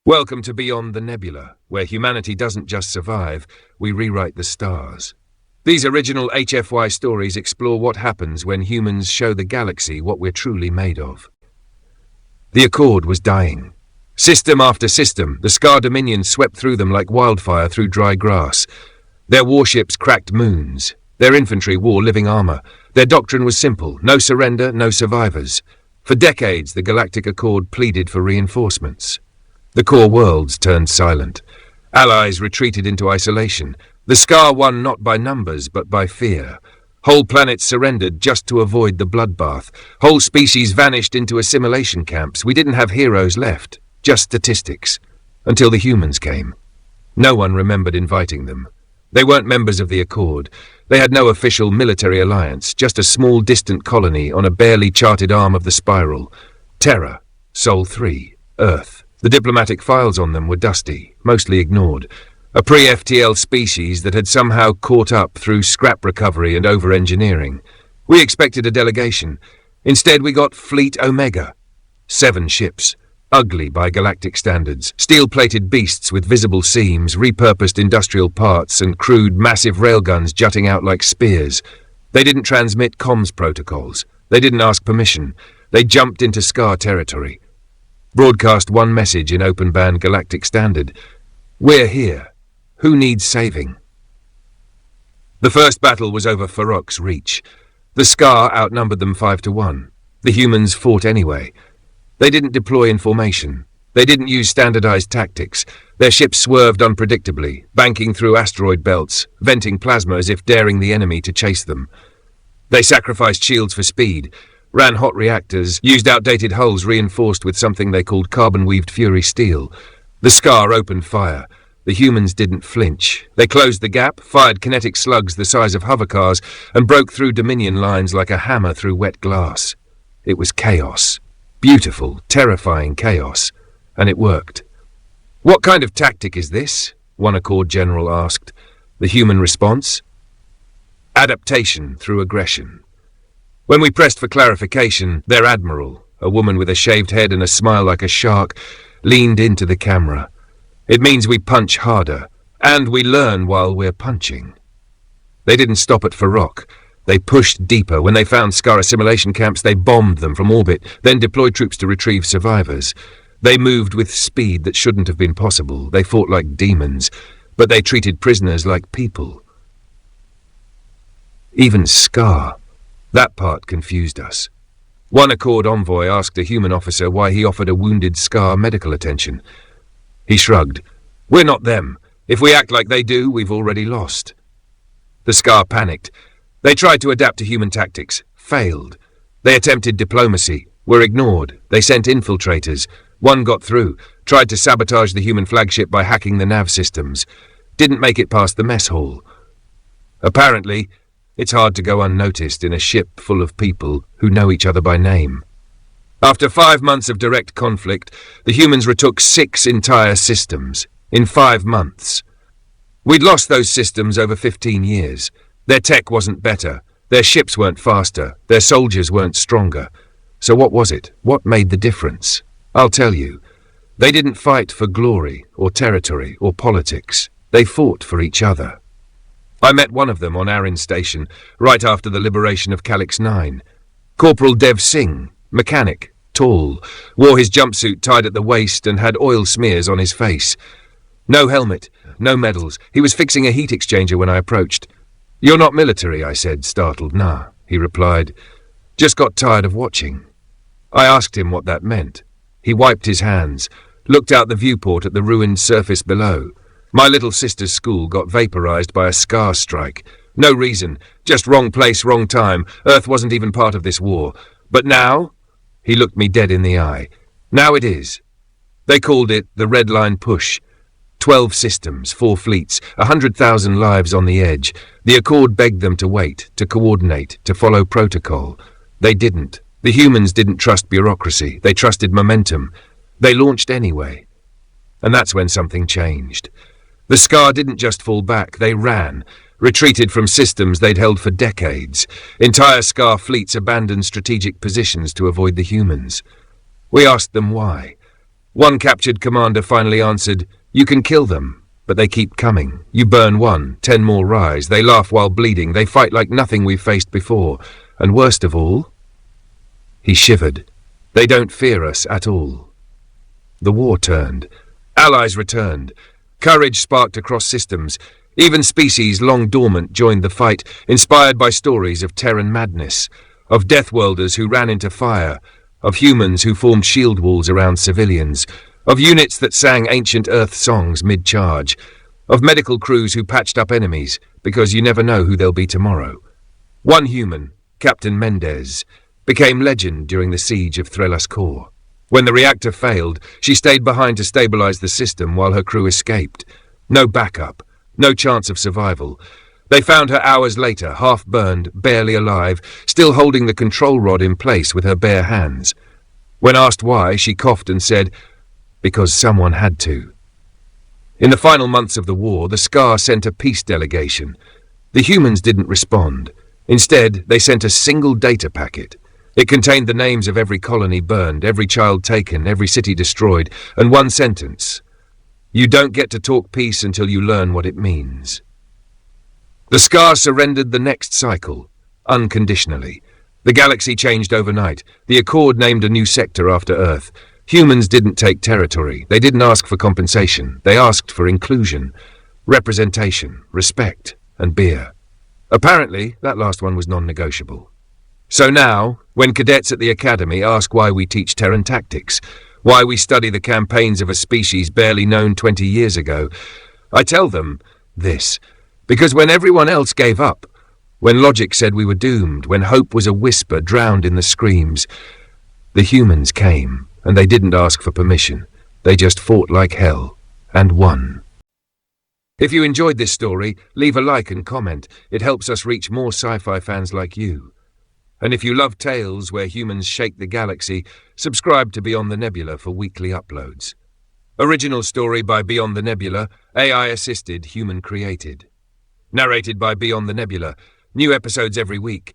Welcome to Beyond the Nebula, where humanity doesn't just survive, we rewrite the stars. These original HFY stories explore what happens when humans show the galaxy what we're truly made of. The Accord was dying. System after system, the Scar Dominion swept through them like wildfire through dry grass. Their warships cracked moons. Their infantry wore living armor. Their doctrine was simple: no surrender, no survivors. For decades, the Galactic Accord pleaded for reinforcements. The core worlds turned silent. Allies retreated into isolation. The Scar won not by numbers, but by fear. Whole planets surrendered just to avoid the bloodbath. Whole species vanished into assimilation camps. We didn't have heroes left, just statistics. Until the humans came. No one remembered inviting them. They weren't members of the Accord. They had no official military alliance, just a small distant colony on a barely charted arm of the spiral. Terra, Sol 3, Earth. The diplomatic files on them were dusty, mostly ignored. A pre-FTL species that had somehow caught up through scrap recovery and over-engineering. We expected a delegation. Instead, we got Fleet Omega. 7 ships. Ugly by galactic standards. Steel-plated beasts with visible seams, repurposed industrial parts, and crude, massive railguns jutting out like spears. They didn't transmit comms protocols. They didn't ask permission. They jumped into Scar territory. Broadcast one message in open band galactic standard: "We're here. Who needs saving?" The first battle was over Farok's reach. The Scar outnumbered them 5-1. The humans fought anyway. They didn't deploy in formation. They didn't use standardized tactics. Their ships swerved unpredictably, banking through asteroid belts, venting plasma as if daring the enemy to chase them. They sacrificed shields for speed, ran hot reactors, used outdated hulls reinforced with something they called carbon-weaved Fury steel. The Scar opened fire. The humans didn't flinch. They closed the gap, fired kinetic slugs the size of hovercars, and broke through Dominion lines like a hammer through wet glass. It was chaos. Beautiful, terrifying chaos. And it worked. "What kind of tactic is this?" one Accord general asked. The human response? Adaptation through aggression. When we pressed for clarification, their admiral, a woman with a shaved head and a smile like a shark, leaned into the camera. "It means we punch harder, and we learn while we're punching." They didn't stop at Farok. They pushed deeper. When they found Scar assimilation camps, they bombed them from orbit, then deployed troops to retrieve survivors. They moved with speed that shouldn't have been possible. They fought like demons, but they treated prisoners like people. Even Scar. That part confused us. One Accord envoy asked a human officer why he offered a wounded Scar medical attention. He shrugged. "We're not them. If we act like they do, we've already lost." The Scar panicked. They tried to adapt to human tactics. Failed. They attempted diplomacy. Were ignored. They sent infiltrators. One got through. Tried to sabotage the human flagship by hacking the nav systems. Didn't make it past the mess hall. Apparently, it's hard to go unnoticed in a ship full of people who know each other by name. After 5 months of direct conflict, the humans retook 6 entire systems, in 5 months. We'd lost those systems over 15 years. Their tech wasn't better, their ships weren't faster, their soldiers weren't stronger. So what was it? What made the difference? I'll tell you. They didn't fight for glory, or territory, or politics. They fought for each other. I met one of them on Arin Station, right after the liberation of Calix 9. Corporal Dev Singh, mechanic, tall, wore his jumpsuit tied at the waist and had oil smears on his face. No helmet, no medals. He was fixing a heat exchanger when I approached. "You're not military," I said, startled. "Nah," he replied. "Just got tired of watching." I asked him what that meant. He wiped his hands, looked out the viewport at the ruined surface below. "My little sister's school got vaporized by a Scar strike. No reason, just wrong place, wrong time. Earth wasn't even part of this war. But now?" He looked me dead in the eye. "Now it is. They called it the Red Line Push. 12 systems, 4 fleets, 100,000 lives on the edge. The Accord begged them to wait, to coordinate, to follow protocol. They didn't. The humans didn't trust bureaucracy. They trusted momentum. They launched anyway. And that's when something changed. The Scar didn't just fall back, they ran, retreated from systems they'd held for decades. Entire Scar fleets abandoned strategic positions to avoid the humans. We asked them why. One captured commander finally answered, "You can kill them, but they keep coming. You burn one, 10 more rise. They laugh while bleeding. They fight like nothing we've faced before. And worst of all..." He shivered. "They don't fear us at all." The war turned. Allies returned. Courage sparked across systems. Even species long dormant joined the fight, inspired by stories of Terran madness, of Deathworlders who ran into fire, of humans who formed shield walls around civilians, of units that sang ancient Earth songs mid-charge, of medical crews who patched up enemies, because you never know who they'll be tomorrow. One human, Captain Mendez, became legend during the siege of Threlas Core. When the reactor failed, she stayed behind to stabilize the system while her crew escaped. No backup, no chance of survival. They found her hours later, half-burned, barely alive, still holding the control rod in place with her bare hands. When asked why, she coughed and said, "Because someone had to." In the final months of the war, the Scar sent a peace delegation. The humans didn't respond. Instead, they sent a single data packet. It contained the names of every colony burned, every child taken, every city destroyed, and one sentence: "You don't get to talk peace until you learn what it means." The Scar surrendered the next cycle, unconditionally. The galaxy changed overnight. The Accord named a new sector after Earth. Humans didn't take territory. They didn't ask for compensation. They asked for inclusion, representation, respect, and beer. Apparently, that last one was non-negotiable. So now, when cadets at the Academy ask why we teach Terran tactics, why we study the campaigns of a species barely known 20 years ago, I tell them this: because when everyone else gave up, when logic said we were doomed, when hope was a whisper drowned in the screams, the humans came, and they didn't ask for permission. They just fought like hell, and won. If you enjoyed this story, leave a like and comment. It helps us reach more sci-fi fans like you. And if you love tales where humans shake the galaxy, subscribe to Beyond the Nebula for weekly uploads. Original story by Beyond the Nebula, AI-assisted, human-created. Narrated by Beyond the Nebula. New episodes every week.